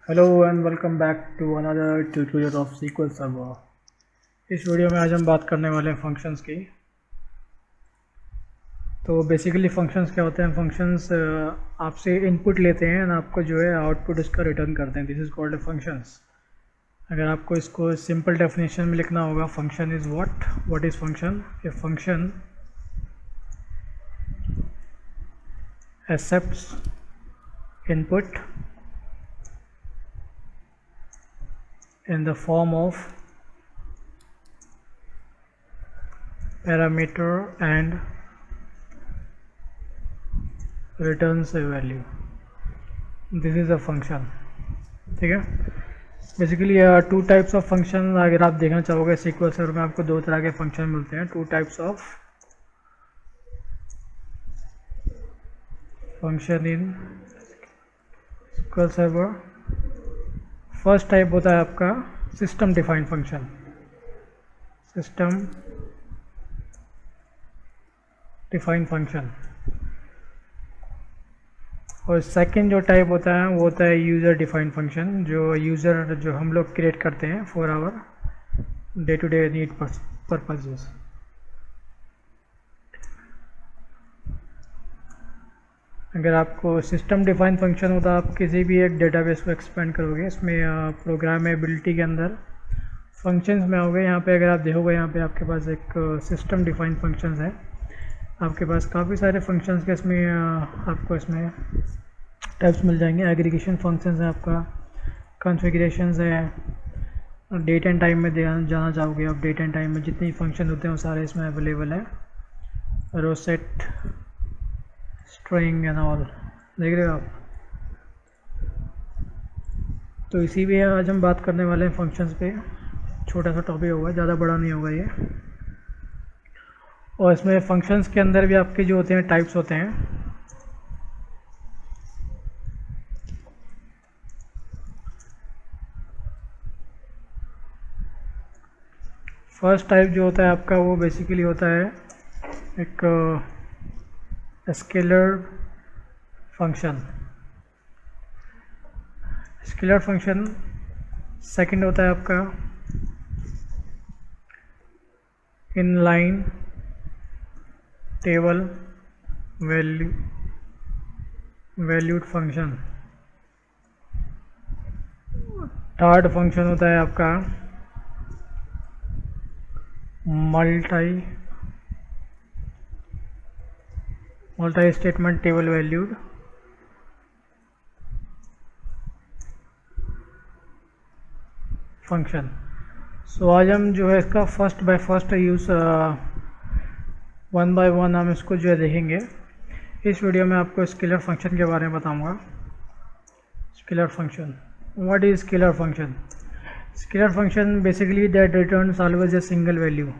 Hello and welcome back to another tutorial of SQL server. इस video में आज हम बात करने वाले हैं फंक्शंस की। तो बेसिकली फंक्शंस क्या होते हैं? फंक्शंस आपसे इनपुट लेते हैं और आपको जो है आउटपुट इसका रिटर्न करते हैं। This is called a functions. अगर आपको इसको सिंपल डेफिनेशन में लिखना होगा, function is what is function? A function accepts input in the form of parameter and returns a value. This is a function. ठीक है। Basically two types of function अगर आप देखना चाहोगे SQL सर्वर में, आपको दो तरह के फंक्शन मिलते हैं। Two types of function in SQL server. First type होता है आपका system defined function. System defined function. और सेकंड जो टाइप होता है वो होता है यूज़र डिफाइंड फंक्शन, जो हम लोग क्रिएट करते हैं for our day to day need purposes. अगर आपको सिस्टम डिफाइंड फंक्शन होता है, आप किसी भी एक डेटाबेस को एक्सपेंड करोगे, इसमें प्रोग्रामेबिलिटी के अंदर फंक्शंस में आओगे। यहाँ पे अगर आप देखोगे, यहाँ पे आपके पास एक सिस्टम डिफाइंड फंक्शंस है। आपके पास काफ़ी सारे फंक्शंस के इसमें आपको इसमें टाइप्स मिल जाएंगे। एग्रीगेशन फंक्शंस है, आपका कॉन्फ़िगरेशंस है। डेट एंड टाइम में जाना चाहोगे आप, डेट एंड टाइम में जितने फंक्शन होते हैं वो सारे इसमें अवेलेबल है। रो सेट, स्ट्रिंग एंड ऑल, देख रहे हो आप। तो इसी भी आज हम बात करने वाले हैं फंक्शंस पे। छोटा सा टॉपिक होगा, ज़्यादा बड़ा नहीं होगा ये। और इसमें फंक्शंस के अंदर भी आपके जो होते हैं टाइप्स होते हैं। फर्स्ट टाइप जो होता है आपका वो बेसिकली होता है एक scalar function. Scalar function second होता है आपका inline table valued function. Third function होता है आपका multi statement table valued function. So आज हम जो है इसका first by first use one by one हम इसको जो है देखेंगे। इस वीडियो में आपको स्केलर फंक्शन के बारे में बताऊंगा। Scalar function, what is scalar function? Scalar function basically that returns always a single value.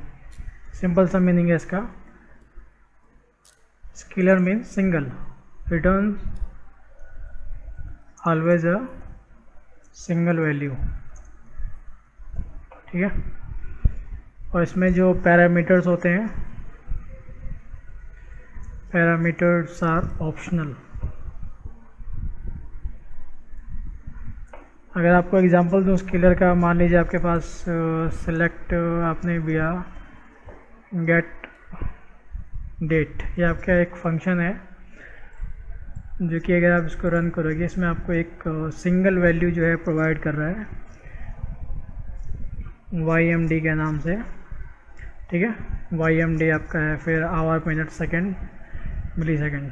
Simple सा मीनिंग है इसका। Scalar means single, returns always a single value. ठीक है। और इसमें जो पैरामीटर्स होते हैं, पैरामीटर्स आर ऑप्शनल। अगर आपको एग्जांपल दूं स्केलर का, मान लीजिए आपके पास सेलेक्ट आपने दिया गेट डेट। ये आपका एक फंक्शन है जो कि अगर आप इसको रन करोगे, इसमें आपको एक सिंगल वैल्यू जो है प्रोवाइड कर रहा है YMD के नाम से। ठीक है, YMD आपका है, फिर hour, minute, second, millisecond.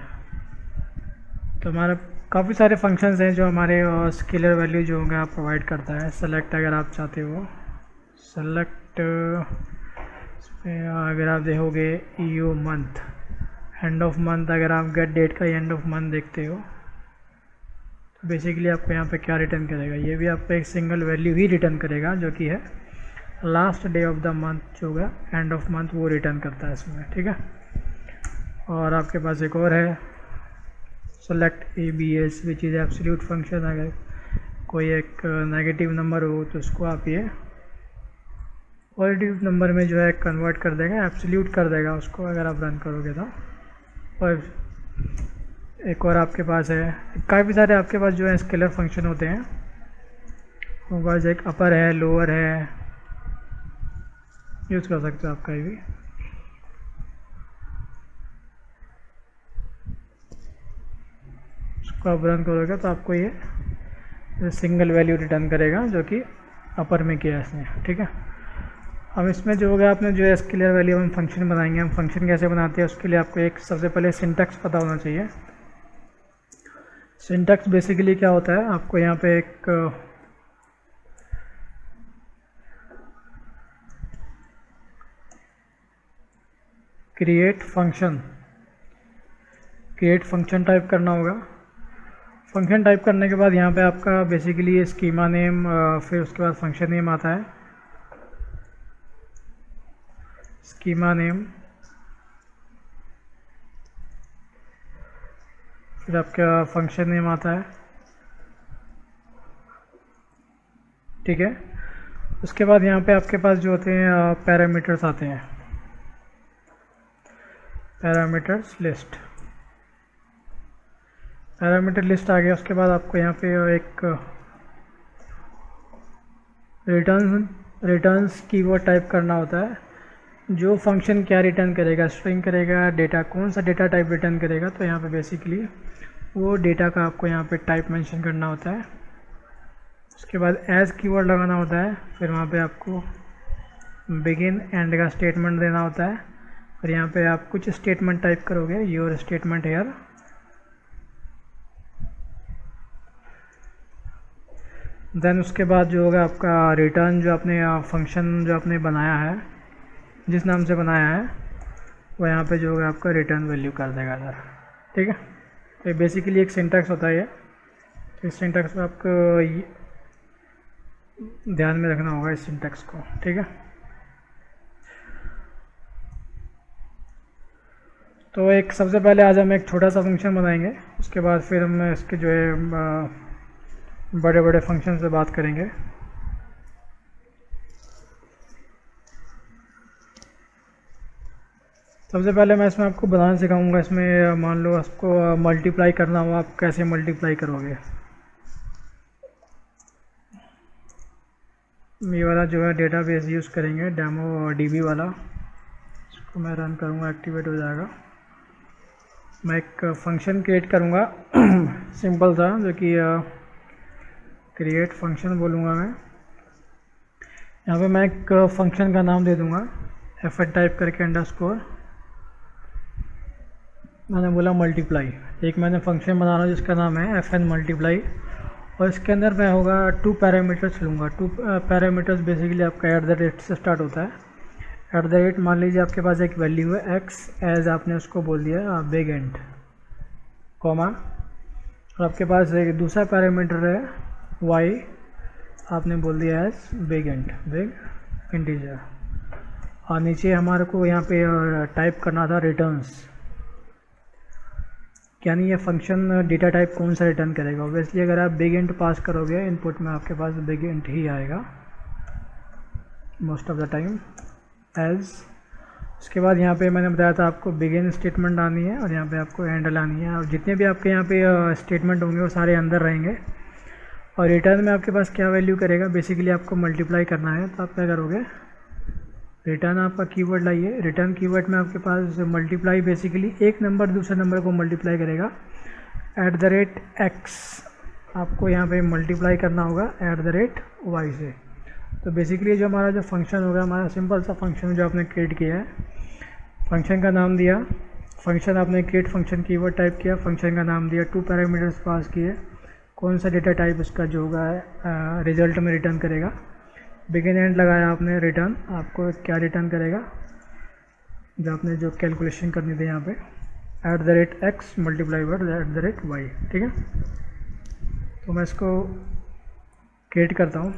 तो हमारा काफ़ी सारे फंक्शंस हैं जो हमारे स्केलर वैल्यू जो होगा आप प्रोवाइड करता है। सेलेक्ट अगर आप चाहते हो, सेलेक्ट अगर आप देखोगे EO month, end of month, अगर आप गेट डेट का एंड ऑफ मंथ देखते हो, तो बेसिकली आपको यहाँ पे क्या रिटर्न करेगा? ये भी आपको एक सिंगल वैल्यू ही रिटर्न करेगा जो कि है last day of the month जो होगा, एंड ऑफ मंथ, वो रिटर्न करता है इसमें। ठीक है। और आपके पास एक और है select ABS which is absolute function. अगर कोई एक नेगेटिव नंबर हो तो उसको आप ये पॉजिटिव नंबर में जो है कन्वर्ट कर देगा, एब्सोल्यूट कर देगा उसको अगर आप रन करोगे तो। और एक और आपके पास है, काफ़ी सारे आपके पास जो है स्केलर फंक्शन होते हैं। गाइस एक अपर है, लोअर है, यूज़ कर सकते हो आप कहीं भी। इसको आप रन करोगे तो आपको ये सिंगल वैल्यू रिटर्न करेगा जो कि अपर में किया है इसने, ठीक है। अब इसमें जो होगा आपने जो स्केलर वैल्यू हम फंक्शन बनाएंगे, हम फंक्शन कैसे बनाते हैं उसके लिए आपको एक सबसे पहले सिंटैक्स पता होना चाहिए। सिंटैक्स बेसिकली क्या होता है, आपको यहाँ पे एक क्रिएट फंक्शन टाइप करना होगा। फंक्शन टाइप करने के बाद यहाँ पे आपका बेसिकली स्कीमा नेम, फिर उसके बाद फंक्शन नेम आता है, स्कीमा नेम, फिर आपका फंक्शन नेम आता है, ठीक है। उसके बाद यहाँ पे आपके पास जो होते हैं पैरामीटर्स आते हैं, पैरामीटर्स लिस्ट, पैरामीटर लिस्ट आ गया। उसके बाद आपको यहाँ पे एक रिटर्न्स कीवर्ड टाइप करना होता है, जो फंक्शन क्या रिटर्न करेगा, स्ट्रिंग करेगा, डेटा, कौन सा डेटा टाइप रिटर्न करेगा, तो यहाँ पे बेसिकली वो डेटा का आपको यहाँ पे टाइप मेंशन करना होता है। उसके बाद एज कीवर्ड लगाना होता है, फिर वहाँ पे आपको बिगिन एंड का स्टेटमेंट देना होता है, और यहाँ पे आप कुछ स्टेटमेंट टाइप करोगे, योर स्टेटमेंट हेयर। देन उसके बाद जो होगा आपका रिटर्न, जो आपने फंक्शन जो आपने बनाया है, जिस नाम से बनाया है, वो यहाँ पे जो होगा आपका रिटर्न वैल्यू कर देगा सर, ठीक है। तो ये बेसिकली एक सिंटैक्स होता है ये, तो इस सिंटैक्स में आपको ध्यान में रखना होगा इस सिंटैक्स को, ठीक है। तो एक सबसे पहले आज हम एक छोटा सा फंक्शन बनाएंगे, उसके बाद फिर हम इसके जो है बड़े बड़े फंक्शन से बात करेंगे। सबसे पहले मैं इसमें आपको बनाना सिखाऊंगा। इसमें मान लो आपको मल्टीप्लाई करना हो, आप कैसे मल्टीप्लाई करोगे। ये वाला जो है डेटाबेस यूज़ करेंगे, डेमो डीबी वाला, इसको मैं रन करूँगा, एक्टिवेट हो जाएगा। मैं एक फंक्शन क्रिएट करूँगा सिंपल सा, जो कि क्रिएट फंक्शन बोलूँगा मैं। यहाँ पे मैं एक फंक्शन का नाम दे दूँगा fn टाइप करके अंडरस्कोर, मैंने बोला मल्टीप्लाई। एक मैंने फंक्शन बना रहा हूँ जिसका नाम है fn मल्टीप्लाई, और इसके अंदर मैं होगा 2 पैरामीटर्स लूँगा। 2 पैरामीटर्स बेसिकली आपका @ से स्टार्ट होता है। @ मान लीजिए आपके पास एक वैल्यू है x, एज आपने उसको बोल दिया बिग एंड, कॉमा, और आपके पास एक दूसरा पैरामीटर है y, आपने बोल दिया एज बिग इंटीजर, और नीचे हमारे को यहाँ पे टाइप करना था रिटर्न्स, यानी ये फंक्शन डेटा टाइप कौन सा रिटर्न करेगा। ऑब्वियसली अगर आप बिग इंट पास करोगे इनपुट में, आपके पास बिग इंट ही आएगा most of the time as. उसके बाद यहाँ पे मैंने बताया था आपको बिगिन स्टेटमेंट आनी है, और यहाँ पे आपको एंड लानी है, और जितने भी आपके यहाँ पे स्टेटमेंट होंगे वो सारे अंदर रहेंगे। और रिटर्न में आपके पास क्या वैल्यू करेगा, बेसिकली आपको मल्टीप्लाई करना है, तो आप क्या करोगे, रिटर्न आपका कीवर्ड लाइए। रिटर्न कीवर्ड में आपके पास मल्टीप्लाई, बेसिकली एक नंबर दूसरे नंबर को मल्टीप्लाई करेगा। @x आपको यहाँ पे मल्टीप्लाई करना होगा @y से। तो बेसिकली जो हमारा जो फंक्शन होगा, हमारा सिंपल सा फंक्शन जो आपने क्रिएट किया है, फंक्शन का नाम दिया, फंक्शन आपने क्रिएट फंक्शन कीवर्ड टाइप किया, फंक्शन का नाम दिया, 2 पैरामीटर्स पास किए, कौन सा डेटा टाइप इसका जो होगा रिजल्ट में रिटर्न करेगा। बिगिन एंड लगाया आपने, रिटर्न आपको क्या रिटर्न करेगा, जो आपने जो कैलकुलेशन करनी थी यहाँ पे @x मल्टीप्लाई बाय @y, ठीक है। तो मैं इसको क्रिएट करता हूँ।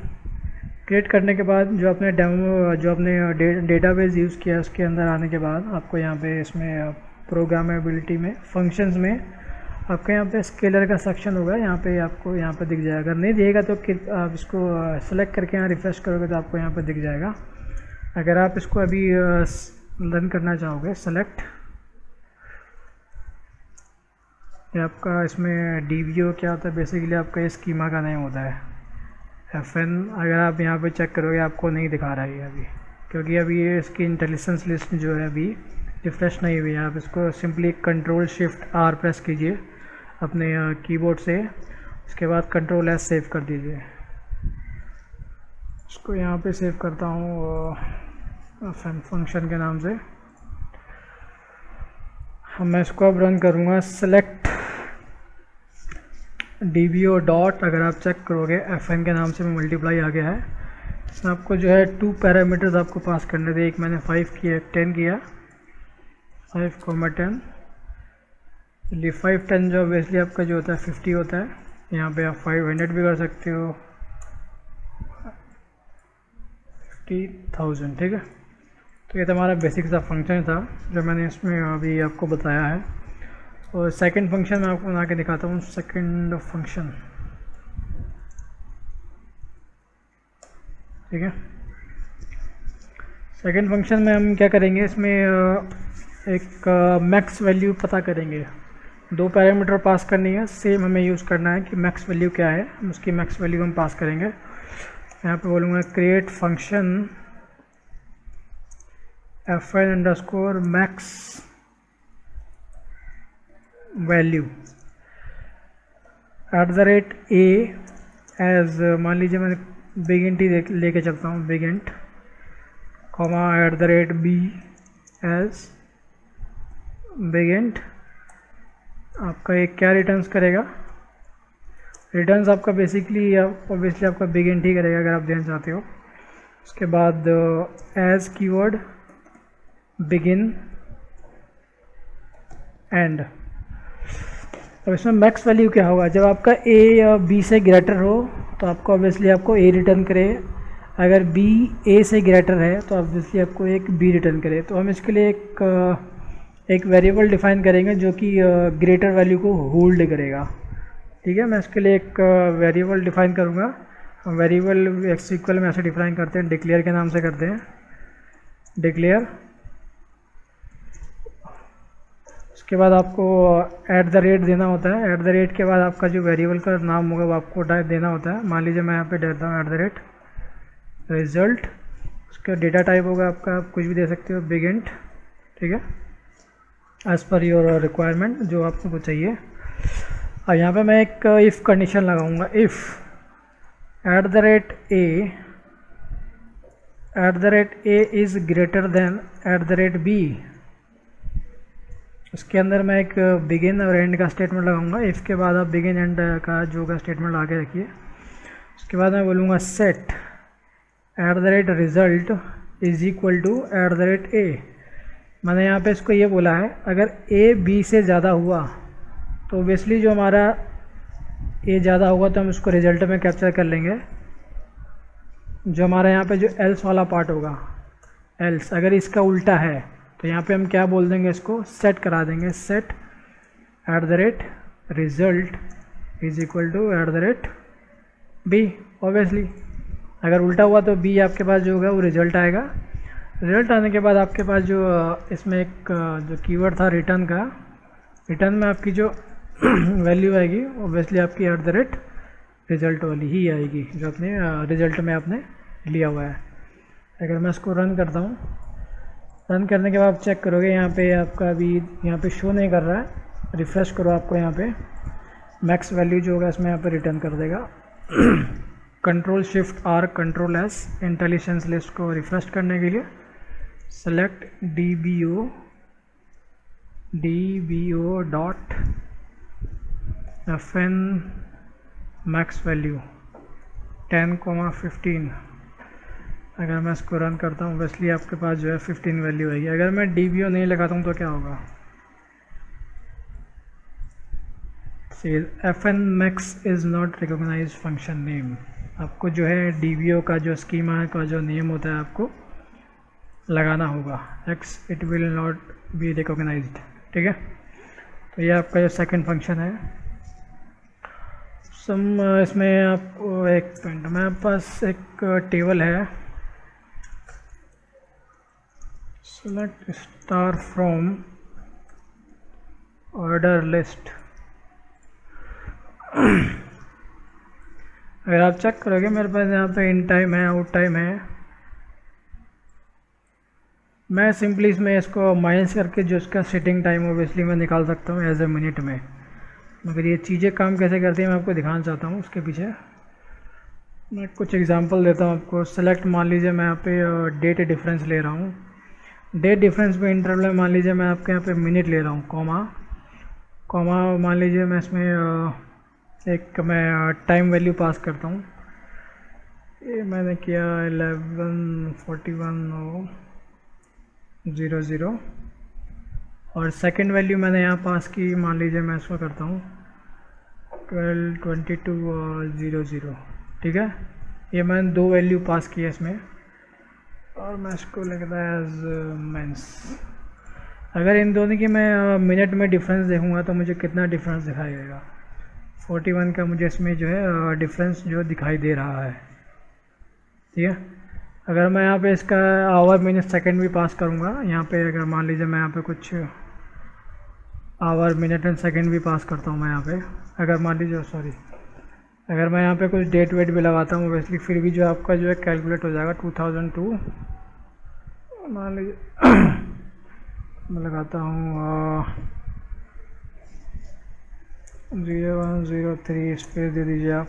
क्रिएट करने के बाद जो आपने डेमो, जो आपने डेटाबेस यूज़ किया, उसके अंदर आने के बाद आपको यहाँ पे इसमें प्रोग्रामेबिलिटी में फंक्शंस में आपके यहाँ पे स्केलर का सेक्शन होगा, यहाँ पे आपको यहाँ पे दिख जाएगा। अगर नहीं दिखेगा तो आप इसको सेलेक्ट करके यहाँ रिफ्रेश करोगे तो आपको यहाँ पे दिख जाएगा। अगर आप इसको अभी रन करना चाहोगे, सेलेक्ट, ये आपका इसमें DBO क्या होता है, बेसिकली आपका ये स्कीमा का नेम होता है, FN अगर आप यहाँ पे चेक करोगे आपको नहीं दिखा रहा है ये अभी, क्योंकि अभी ये इसकी इंटेलिजेंस लिस्ट जो है अभी रिफ्रेश नहीं हुई है। आप इसको सिंपली Ctrl+Shift+R प्रेस कीजिए अपने कीबोर्ड से, उसके बाद Ctrl+S सेव कर दीजिए। इसको यहाँ पे सेव करता हूँ फंक्शन के नाम से। मैं इसको अब रन करूँगा। सेलेक्ट DBO डॉट, अगर आप चेक करोगे FN के नाम से मल्टीप्लाई आ गया है। इसमें आपको जो है 2 पैरामीटर्स आपको पास करने थे, एक मैंने 5 किया, एक 10 किया, 5,10। चलिए 510 जो ऑब्वियसली आपका जो होता है 50 होता है। यहाँ पे आप 500 भी कर सकते हो, 50,000, ठीक है। तो ये तो हमारा बेसिक सा फंक्शन था जो मैंने इसमें अभी आपको बताया है। और सेकंड फंक्शन मैं आपको बना के दिखाता हूँ। सेकंड फंक्शन, ठीक है। सेकंड फंक्शन में हम क्या करेंगे, इसमें एक मैक्स वैल्यू पता करेंगे। 2 पैरामीटर पास करनी है, सेम हमें यूज़ करना है कि मैक्स वैल्यू क्या है, उसकी मैक्स वैल्यू हम पास करेंगे। यहाँ पे बोलूँगा create function FN_max value @A as, मान लीजिए मैं बिग इंट ही लेके चलता हूँ, big int, comma @B as big int. आपका एक क्या रिटर्न्स करेगा, रिटर्न्स आपका बेसिकली ऑब्वियसली आपका बिग इंट ही करेगा अगर आप देना चाहते हो। उसके बाद एज कीवर्ड बिगिन एंड। अब इसमें मैक्स वैल्यू क्या होगा, जब आपका A या B से ग्रेटर हो तो आपको ऑब्वियसली आपको A रिटर्न करे, अगर B A से ग्रेटर है तो ऑब्वियसली आपको एक B रिटर्न करे। तो हम इसके लिए एक वेरिएबल डिफाइन करेंगे जो कि ग्रेटर वैल्यू को होल्ड करेगा, ठीक है। मैं इसके लिए एक वेरिएबल डिफाइन करूँगा। वेरिएबल एक्सिक्वल में ऐसे डिफाइन करते हैं, डिक्लेयर के नाम से करते हैं, डिक्लेयर। उसके बाद आपको @ देना होता है। @ के बाद आपका जो वेरिएबल का नाम होगा वो आपको देना होता है। मान लीजिए मैं यहाँ पे देता हूँ @result। उसका डेटा टाइप होगा आपका, आप कुछ भी दे सकते हो, बिग इंट, ठीक है, एज़ पर योर रिक्वायरमेंट जो आपको चाहिए। और यहाँ पे मैं एक इफ़ कंडीशन लगाऊंगा, if @A is greater than @B। उसके अंदर मैं एक बिगिन और एंड का स्टेटमेंट लगाऊंगा। इफ़ के बाद आप बिगिन एंड का जो का स्टेटमेंट आगे रखिए। उसके बाद मैं बोलूँगा set @result is equal to @A। मैंने यहाँ पे इसको ये बोला है, अगर A B से ज़्यादा हुआ तो ओबियसली जो हमारा A ज़्यादा होगा तो हम उसको रिजल्ट में कैप्चर कर लेंगे। जो हमारा यहाँ पे जो एल्स वाला पार्ट होगा, एल्स अगर इसका उल्टा है तो यहाँ पे हम क्या बोल देंगे, इसको सेट करा देंगे, set @result is equal to @B। Obviously अगर उल्टा हुआ तो B आपके पास जो होगा वो रिजल्ट आएगा। रिजल्ट आने के बाद आपके पास जो इसमें एक जो कीवर्ड था रिटर्न का, रिटर्न में आपकी जो वैल्यू आएगी ऑब्वियसली आपकी @result वाली ही आएगी जो अपने रिजल्ट में आपने लिया हुआ है। अगर मैं इसको रन करता हूँ, रन करने के बाद आप चेक करोगे यहाँ पे आपका अभी यहाँ पे शो नहीं कर रहा है, रिफ़्रेश करो, आपको यहाँ पे मैक्स वैल्यू जो होगा इसमें यहाँ पे रिटर्न कर देगा। Ctrl+Shift+R Ctrl+S इंटेलिजेंस लिस्ट को रिफ़्रेश करने के लिए select DBO dot FN max value 10,15। अगर मैं इसको रन करता हूँ वैसली आपके पास जो है 15 वैल्यू आएगी। अगर मैं DBO नहीं लगाता हूँ तो क्या होगा, FN max is not recognise function name. आपको जो है DBO का जो स्कीमा का जो नेम होता है आपको लगाना होगा, x it will not be recognised, ठीक है। तो ये आपका जो सेकंड फंक्शन है। इसमें आपको एक मिनट, मेरे पास एक टेबल है, select star from order list. अगर आप चेक करोगे मेरे पास यहाँ पे इन टाइम है, आउट टाइम है। मैं सिंपली इसमें इसको माइनस करके जो इसका सेटिंग टाइम ओबियसली मैं निकाल सकता हूँ एज ए मिनट में। मगर ये चीज़ें काम कैसे करती हैं मैं आपको दिखाना चाहता हूँ। उसके पीछे मैं कुछ एग्जांपल देता हूँ आपको। सेलेक्ट मान लीजिए मैं यहाँ पे डेट डिफरेंस ले रहा हूँ। डेट डिफरेंस में इंटरवल में मान लीजिए मैं आपके यहाँ पे मिनट ले रहा हूँ, कॉमा मान लीजिए मैं इसमें एक मैं टाइम वैल्यू पास करता हूँ। ये मैंने किया 11:41:00 और सेकंड वैल्यू मैंने यहाँ पास की, मान लीजिए मैं इसको करता हूँ 12:22:00। ठीक है, ये मैंने दो वैल्यू पास की है इसमें और मैं इसको लिखता है एज मेंस। अगर इन दोनों की मैं मिनट में डिफरेंस देखूँगा तो मुझे कितना डिफरेंस दिखाई देगा। 41 का मुझे इसमें जो है डिफरेंस जो दिखाई दे रहा है। ठीक है, अगर मैं यहाँ पे इसका आवर मिनट सेकंड भी पास करूँगा, यहाँ पे अगर मान लीजिए मैं यहाँ पे कुछ आवर मिनट एंड सेकंड भी पास करता हूँ मैं यहाँ पे, अगर मान लीजिए अगर मैं यहाँ पे कुछ डेट वेट भी लगाता हूँ ओबियसली फिर भी जो आपका जो है कैलकुलेट हो जाएगा। 2002 मान लीजिए मैं लगाता हूँ 0103 स्पेस दे दीजिए आप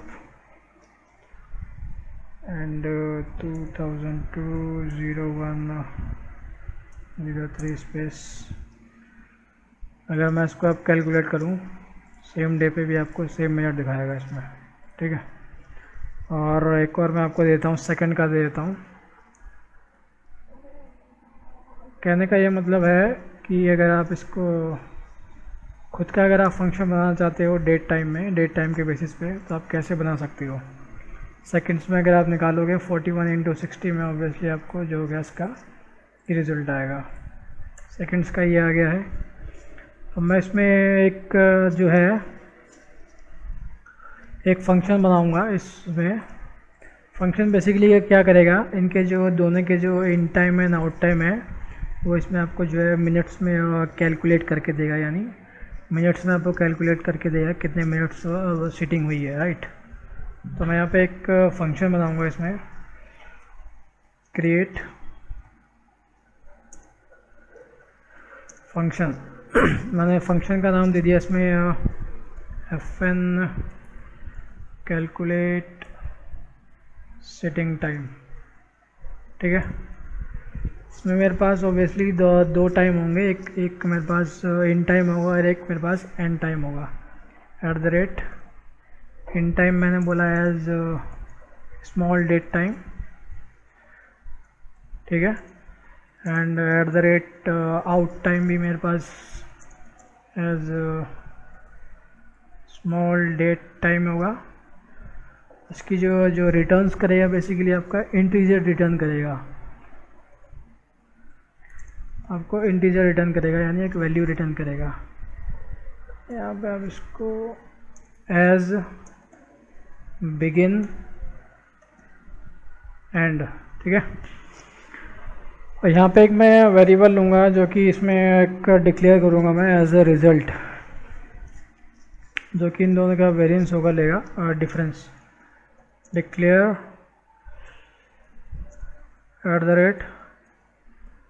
एंड 2002 0103 स्पेस। अगर मैं इसको अब कैलकुलेट करूँ सेम डे पे भी आपको सेम मिनट दिखाएगा इसमें। ठीक है, और एक और मैं आपको देता हूँ, सेकंड का दे देता हूँ। कहने का ये मतलब है कि अगर आप इसको खुद का अगर आप फंक्शन बनाना चाहते हो डेट टाइम में, डेट टाइम के बेसिस पे, तो आप कैसे बना सकते हो। सेकंड्स में अगर आप निकालोगे 41 × 60 में ऑब्वियसली आपको जो होगा इसका ये रिज़ल्ट आएगा। सेकंड्स का ये आ गया है। अब मैं इसमें एक जो है एक फंक्शन बनाऊंगा। इसमें फंक्शन बेसिकली ये क्या करेगा, इनके जो दोनों के जो in time and out time है वो इसमें आपको जो है मिनट्स में कैलकुलेट करके देगा, यानी मिनट्स में आपको कैलकुलेट करके देगा कितने मिनट्स सीटिंग हुई है। राइट, तो मैं यहाँ पे एक फंक्शन बनाऊंगा इसमें, क्रिएट फंक्शन। मैंने फंक्शन का नाम दे दिया इसमें FN कैलकुलेट सेटिंग टाइम। ठीक है, इसमें मेरे पास ऑब्वियसली दो टाइम होंगे, एक मेरे पास इन टाइम होगा और एक मेरे पास एंड टाइम होगा। @ इन टाइम मैंने बोला एज स्मॉल डेट टाइम। ठीक है, एंड @ आउट टाइम भी मेरे पास एज स्मॉल डेट टाइम होगा। इसकी जो रिटर्न्स करेगा बेसिकली आपका इंटीजर रिटर्न करेगा, आपको इंटीजर रिटर्न करेगा यानी एक वैल्यू रिटर्न करेगा। यहाँ पे आप इसको एज बिगिन एंड। ठीक है, और यहाँ पे एक मैं वेरिएबल लूँगा जो कि इसमें एक डिक्लेयर करूँगा मैं एज अ रिज़ल्ट, जो कि इन दोनों का वेरिएंस होगा लेगा difference. Declare @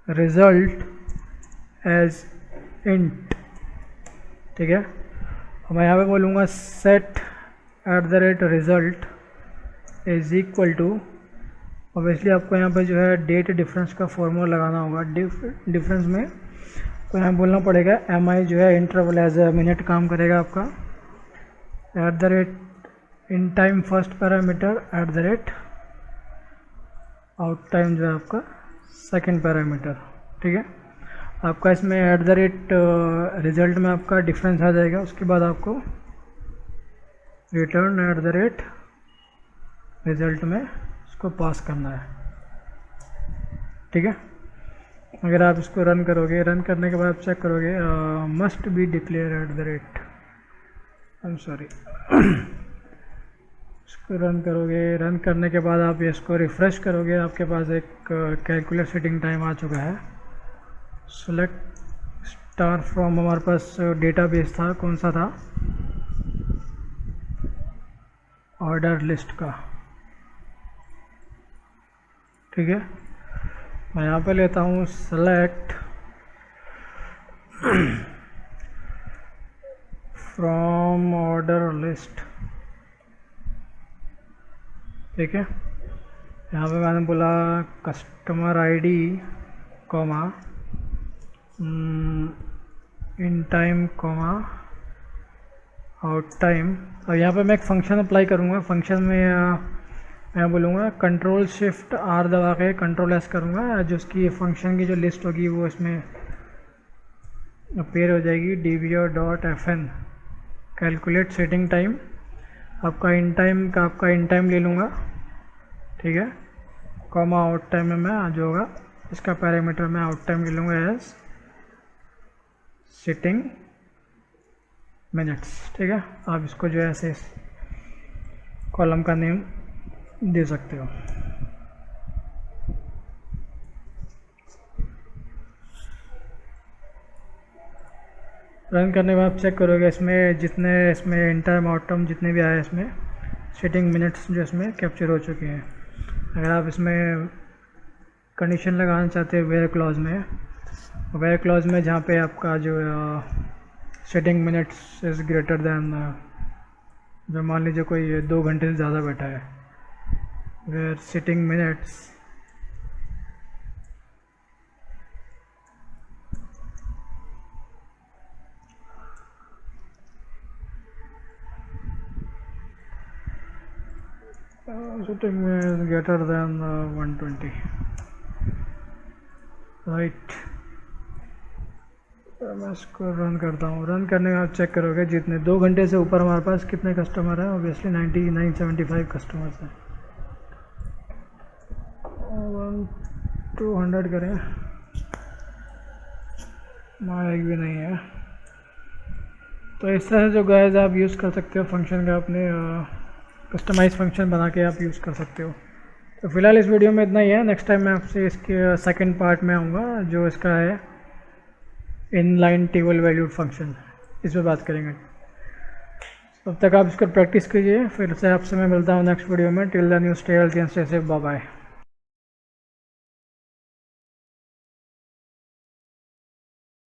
result as int. ठीक है, और मैं यहाँ पे बोलूँगा set @ result is equal to, obviously आपको यहाँ पे जो है डेट डिफरेंस का फॉर्मूला लगाना होगा। डिफरेंस में तो यहाँ बोलना पड़ेगा mi जो है इंटरवल एज ए मिनट काम करेगा आपका, @ in time first parameter @ out time जो है आपका सेकंड पैरामीटर। ठीक है, आपका इसमें @ रिज़ल्ट में आपका डिफरेंस आ जाएगा। उसके बाद आपको रिटर्न @ रिज़ल्ट में इसको पास करना है। ठीक है, अगर आप इसको रन करोगे, रन करने के बाद आप चेक करोगे मस्ट बी डिक्लेयर @ इसको रन करोगे, रन करने के बाद आप इसको रिफ़्रेश करोगे, आपके पास एक कैलकुलेट सेटिंग टाइम आ चुका है। सेलेक्ट स्टार फ्रॉम, हमारे पास डेटाबेस था, कौन सा था, ऑर्डर लिस्ट का, ठीक है। मैं यहाँ पे लेता हूँ सेलेक्ट फ्रॉम ऑर्डर लिस्ट, ठीक है। यहाँ पे मैंने बोला customer ID comma in time comma out time. और यहाँ पे मैं एक फंक्शन अप्लाई करूँगा। फंक्शन में मैं बोलूँगा कंट्रोल शिफ्ट आर दबा के कंट्रोल एस करूँगा, जो उसकी फंक्शन की जो लिस्ट होगी वो इसमें अपीयर हो जाएगी। dvo.fn कैलकुलेट सेटिंग टाइम, आपका इन टाइम ले लूँगा, ठीक है। कॉमा आउट टाइम में मैं जो होगा इसका पैरामीटर मैं आउट टाइम ले लूँगा एज सिटिंग मिनट्स, ठीक है। आप इसको जो है ऐसे कॉलम का नेम दे सकते हो। रन करने के बाद चेक करोगे इसमें जितने इसमें इन टाइम आउट टाइम जितने भी आए इसमें सिटिंग मिनट्स जो इसमें कैप्चर हो चुके हैं। अगर आप इसमें कंडीशन लगाना चाहते हो वेयर क्लॉज में जहाँ पे आपका जो sitting minutes is greater than, जो मान लीजिए कोई 2 घंटे से ज़्यादा बैठा है, वेयर सिटिंग मिनट्स सिटिंग में ग्रेटर दैन 120, राइट। मैं इसको रन करता हूँ। रन करने के बाद चेक करोगे जितने 2 घंटे से ऊपर हमारे पास कितने कस्टमर हैं। ऑब्वियसली 975 कस्टमर्स हैं। 200 करें, एक भी नहीं है। तो इस तरह से जो गाइस आप यूज़ कर सकते हो फंक्शन का, अपने कस्टमाइज फंक्शन बना के आप यूज़ कर सकते हो। तो फिलहाल इस वीडियो में इतना ही है। नेक्स्ट टाइम मैं आपसे इसके सेकंड पार्ट में आऊँगा, जो इसका है इनलाइन टेबल वैल्यूड फंक्शन, इस पर बात करेंगे। तब तक आप इसको प्रैक्टिस कीजिए। फिर से आपसे मैं मिलता हूँ नेक्स्ट वीडियो में। Till then you stay healthy and stay safe. Bye bye.